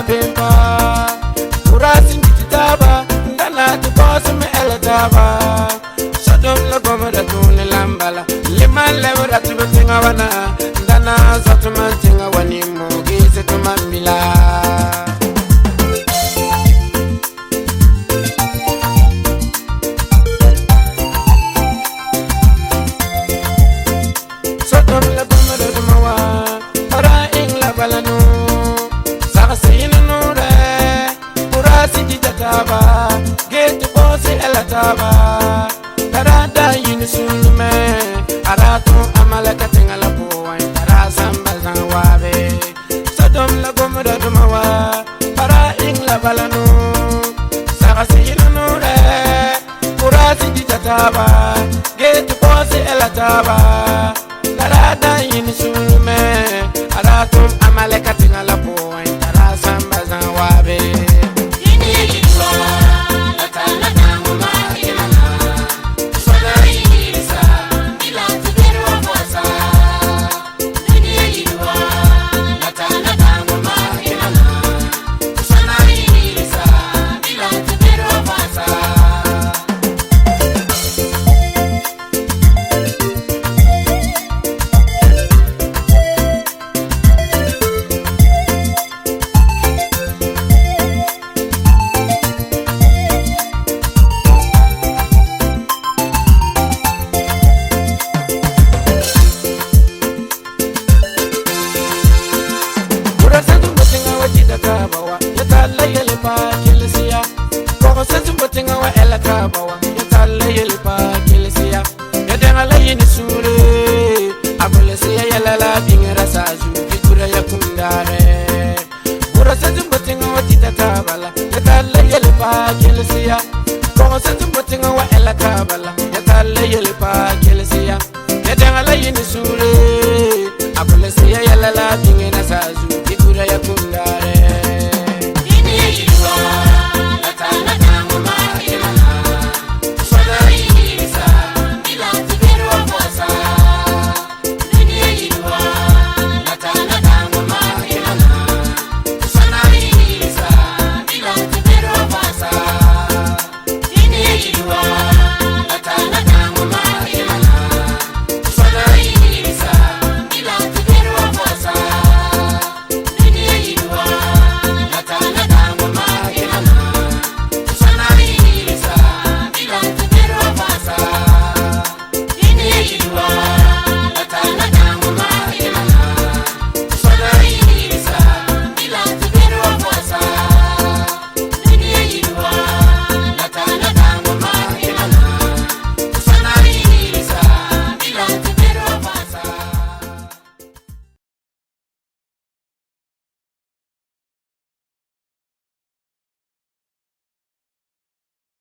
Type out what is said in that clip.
bimpa Urasin kitaba Dana tu bosu me elataba Sodom la goma da tuni lambala Liman lewra tu betinga wana Dana zatu mantinga wani mugi setu mambila Sodom la goma da dumawa Para ing la balanu Taba, get the boss elataba. Tarada yinisume, aratu amalaka tingala poa, tarasamba zanwabe. Sodom la gomada dumawa, para ingla balanu. Sarasiyinure, kurasi ditataba, get the boss elataba. Tarada yinisume, aratu amalaka tingala poa, tarasamba zanwabe. Yala la